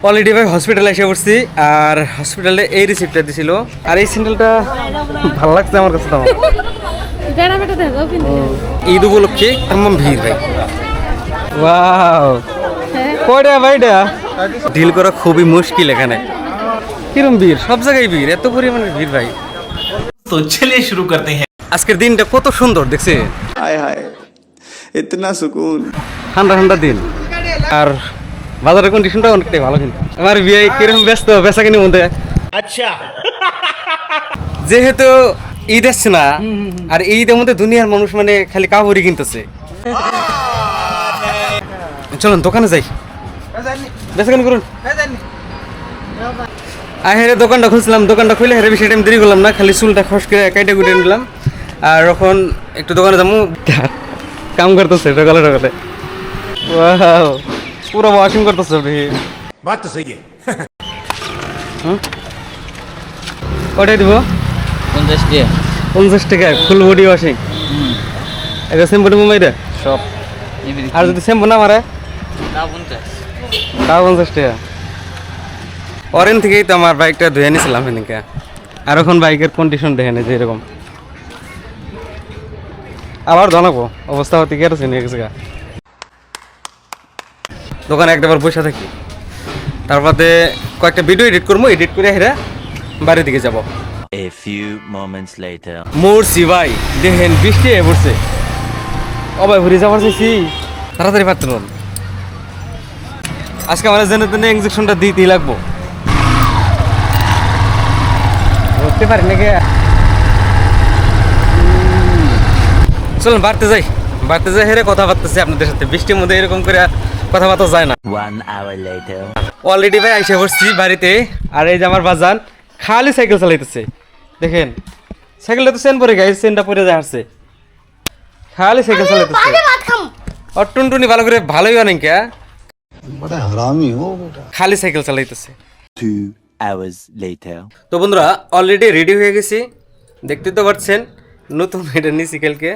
Already ভাই হসপিটালে এসে পড়ছি আর হসপিটালে এই রিসিপ্টটা দিছিল আর এই স্যান্ডেলটা ভালো লাগছে আমার কাছে তো ঈদ উপলক্ষে এমন ভিড় ভাই ওয়াও কয়টা ভাইটা ডিল করা খুবই মুশকিল এখানে কিরম ভিড় সব জায়গায় ভিড় এত পরিমাণে ভিড় ভাই তো চলিए शुरू करते हैं। আজকের দিনটা কত সুন্দর দেখছে हाय हाय इतना सुकून ঠান্ডা ঠান্ডা দিন আর বাজারের কন্ডিশনটা অনেকটাই ভালো কিন্তু আমার বিয়ে কিরকম ব্যস্ত বেচা কিনে মধ্যে अच्छा যেহেতু ঈদ আসছে না আর এই ঈদের মধ্যে দুনিয়ার মানুষ মানে খালি কাপড়ই কিনতেছে চলুন দোকানে যাই বেচা কিনে করুন হেরে দোকানটা খুলছিলাম দোকানটা খুলে হেরে বেশি টাইম দেরি করলাম না খালি চুলটা খস করে কাইটে কুটে নিলাম আর এখন একটু দোকানে যাবো কাম করতেছে সকালে সকালে ওয়াও পুরো ওয়াশিং করতেছে बात तो सही है। ওটাই দিব 50 টাকা ফুল বডি ওয়াশিং এটা শ্যাম্পু টেম্পু মাইরে সব আর যদি শ্যাম্পু না মারে তাও 50 টাকা অরেন থেকেই তো আমার বাইকটা ধুয়ে নিয়েছিলাম এদিকে আর এখন বাইকের কন্ডিশন দেখে নেই যে এরকম আবার জানাবো অবস্থা হতে কি আর নিয়ে গেছে গা দোকানে একবার বসে থাকি তারপরে কয়েকটা ভিডিও এডিট করবো এডিট করে হেরা বাড়ির দিকে যাবো A few moments later. মরছি ভাই দেখেন বৃষ্টি হয়ে পড়ছে অবাই ঘুরে যাবার চাইছি তাড়াতাড়ি পারতেন আজকে আমার জেনে তেনে ইঞ্জেকশনটা দিতেই লাগবো ধরতে পারি নাকি চলুন বাড়তে যাই হেরে কথা বার্তাছি আপনাদের সাথে বৃষ্টির মধ্যে এরকম করে কথাবার্তা যায় না 1 hour later. অলরেডি ভাই আইসা পড়ছি বাড়িতে আর এই যে আমার বাজান খালি সাইকেল চালাইতেছে দেখেন সাইকেলটা তো চেন পরে গাই চেনটা পরে যায় আসছে খালি সাইকেল চালাইতেছে আর টুনটুনি ভালো করে ভালোই অনেক बड़ा हरामी हो बेटा খালি সাইকেল চালাইতেছে 2 hours later. তো বন্ধুরা অলরেডি রেডি হয়ে গেছি দেখতে তো পাচ্ছেন নতুন এটা নিছি কালকে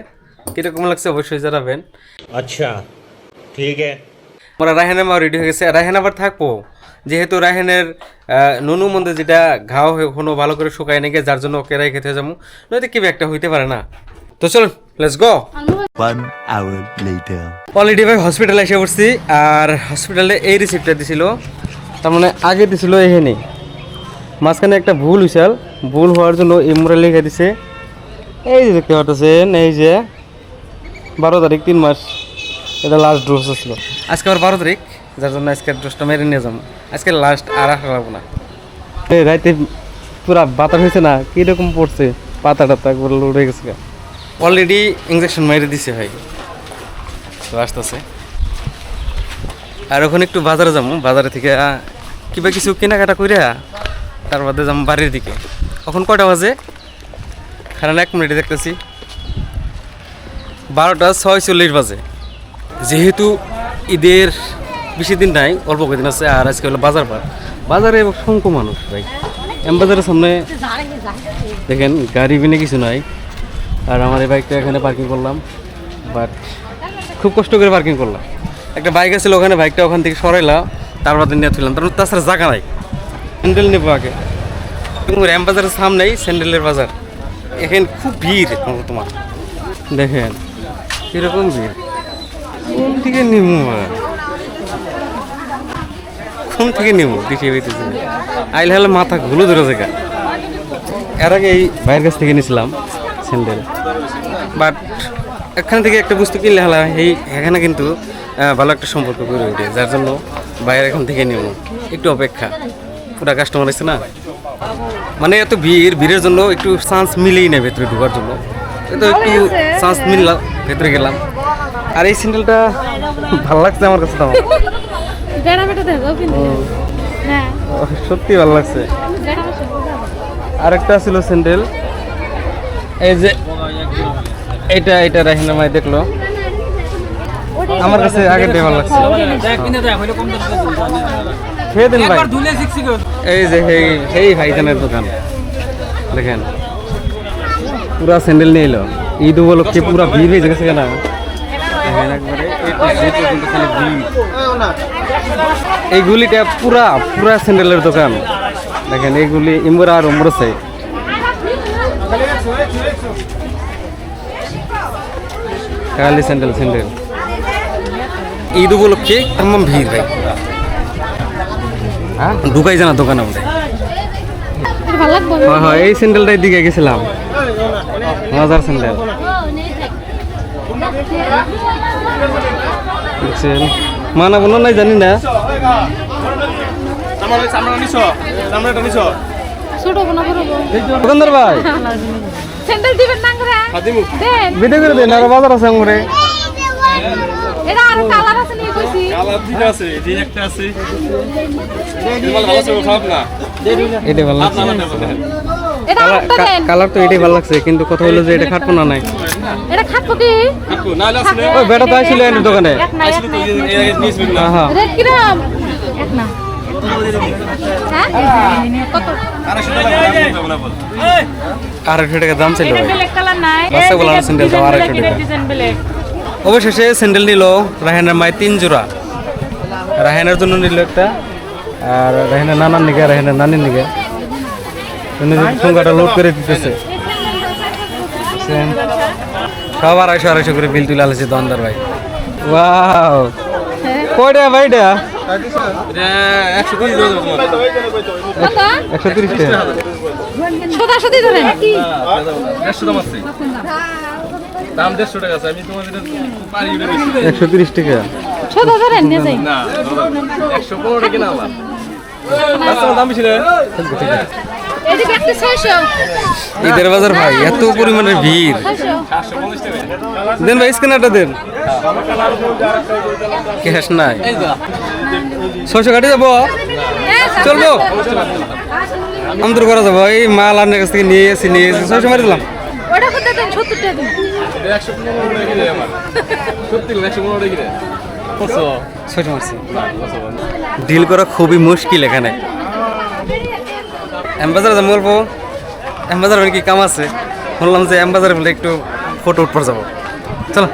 কিরকম লাগছে অবশ্যই জানাবেন अच्छा ठीक है। আমরা রায়হানের মা রেডি হয়ে গেছে রায়হান আবার থাকবো যেহেতু রায়হানের নুনু মধ্যে যেটা ঘাও এখনো ভালো করে শুকায় নাকি যার জন্য ওকে রাই খেতে যাবো নয়তো কি একটা হইতে পারে না তো চলুন let's go 1 hour later. Already ভাই হসপিটালে এসে পড়ছি আর হসপিটালে এই রিসিপ্টটা দিছিল তার মানে আগে দিছিল এখানে মাঝখানে একটা ভুল হয়েছিল ভুল হওয়ার জন্য ইমরা লিখে দিছে এই যে দেখতে পাচ্ছেন এই যে 12 তারিখ 3 মাস এটা লাস্ট ডোজ ছিল আজকে আবার 12 তারিখ যার জন্য আজকের ডোজটা মেরে নিয়ে যাবো আজকে লাস্ট আর রাখা লাগবো না এই রাইতে পুরা বাতাস হয়েছে না কীরকম পড়ছে পাতাটা তো একবার লড়ে গেছে অলরেডি ইঞ্জেকশন মেরে দিছে ভাই তো আসতেছে আর ওখানে একটু বাজারে যাবো বাজারে থেকে কিবা কিছু কেনাকাটা করে তার বাদে যাবো বাড়ির দিকে এখন কয়টা বাজে কারণ 1 মিনিটে দেখতেছি 12:46 বাজে যেহেতু ঈদের বেশি দিন নাই অল্প কদিন আছে আর আজকে হলো বাজারে সংখ্য মানুষ ভাই বাজারের সামনে দেখেন গাড়ি বিনে কিছু নাই আর আমার এই বাইকটা এখানে পার্কিং করলাম বাট খুব কষ্ট করে পার্কিং করলাম একটা বাইক আছিল ওখানে বাইকটা ওখান থেকে সরাইলাম তার বাদে নিয়ে তুললাম তার তাছাড়া জায়গা নাই স্যান্ডেল নেবো আগে বাজারের সামনেই স্যান্ডেলের বাজার এখানে খুব ভিড় তোমার দেখেন কিরকম ভিড় কোন থেকে নিমু দেখে পেতেছি আইলে হলে মাথা ঘুলো ধরে জায়গা এর আগে এই ভাইয়ের কাছ থেকে নিয়েছিলাম স্যান্ডেল বাট এখান থেকে একটা বস্তু কিনলে হলে এখানে কিন্তু ভালো একটা সম্পর্ক করে ওঠে যার জন্য বাইরে এখান থেকে নেব একটু অপেক্ষা পুরা কাস্টমার আছে না মানে এত ভিড়ের জন্য একটু চান্স মিলেই নেই ভেতরে ঢোকার জন্য তো একটু চান্স মিললাম ভেতরে গেলাম আর এই স্যান্ডেলটা ভালো লাগছে আমার কাছে তো সত্যি ভালো লাগছে আরেকটা ছিল স্যান্ডেল এই যে এটা রাহিনা মাই দেখলো আমার কাছে আগের ডে ভালো লাগছে খেয়ে দিন ভাই এই যে সেই ভাইজানের দোকান দেখেন পুরা স্যান্ডেল নিয়ে এলো ঈদ উপলক্ষে পুরা ভিড় হয়ে গেছে না একবারে খালি ভিড় এই গুলিটা পুরা পুরা স্যান্ডেলের দোকান দেখেন, এইগুলি ইমরা আর উমরা সাইড। খালি স্যান্ডেল স্যান্ডেল। ঈদ উপলক্ষে তেমন ভিড় ভাই, হ্যাঁ ঢুকাই জানা দোকান আমাদের। হ্যাঁ হ্যাঁ, এই স্যান্ডেলটাই দিকে গেছিলাম, মজার স্যান্ডেল বুঝছেন। মানাবো না নাই জানি না। দোকানদার ভাই স্যান্ডেল দিবেন না করে দেন, ভিডিও করে দেন, আর বাজার আছে আমরে। এটা আর কালার আছে নি কইছি, এটাই ভালো লাগছে, এটা আরেকটা দেন। কালার তো এটাই ভালো লাগছে, কিন্তু কথা হলো যে এটা খাটবো না নাই। এটা খাটবো কি? ওই বেটা তো আইছিল এর দোকানে। এক না, এক না। হ্যাঁ হ্যাঁ, রেট কিরাম? এক না। হ্যাঁ কত? 250 টাকা দাম ছিল ভাই। ব্ল্যাক কালার নাই, বাচ্চাগুলো আর স্যান্ডেল দাম 250 টাকা। Design black. অবশেষে স্যান্ডেল নিল রাহেনের মায়ের 3 জোড়া। রাহেনের জন্য নিল একটা, আর রাহেনের নানার নিগে, রাহেনের নানির নিগে। সংখ্যাটা লোড করে দিতেছে, সব 250 করে বিল তুলে আলেছে দোকানদার ভাই। ওয়াও, কয়টা ভাইটা? কত? 130 টাকা। সোজাসুজি ধরেন। দাম 150 টাকা আছে, আমি তোমাদের পারি 130 টাকা। সোজা ধরেন নিয়ে যাই। না 115 টাকা না আমার দাম বেশি না। এদিকে একটা 600। ঈদের বাজার ভাই, এত পরিমাণের ভিড়। 600। দেন ভাই, স্ক্যানারটা দেন। ক্যাশ নাই, 600 কাটে যাবো, চলবো আমদুর করা যাবো। এই মাল আপনার কাছ থেকে নিয়ে এসেছি 600 মারি দিলাম। ওটা কত দেন? 70 টাকা দিন। 115 টাকা কিনে আমার সত্যি 115 টাকা কিনে 600 মারছি। ডিল করা খুবই মুশকিল এখানে। অ্যাম্বাজার যাবো বলবো, অ্যাম্বাজার কি কাম আছে, বললাম যে অ্যাম্বাজার বলে একটু ফটো উঠবার যাবো, চলো।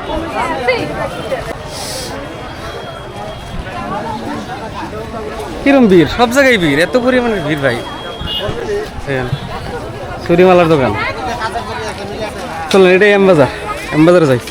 কিরম ভিড়, সব জায়গায় ভিড়, এত পরিমাণে ভিড় ভাই। চুরিমালার দোকান, চলো এটাই অ্যাম্বাজার, অ্যাম্বাজারে যাই।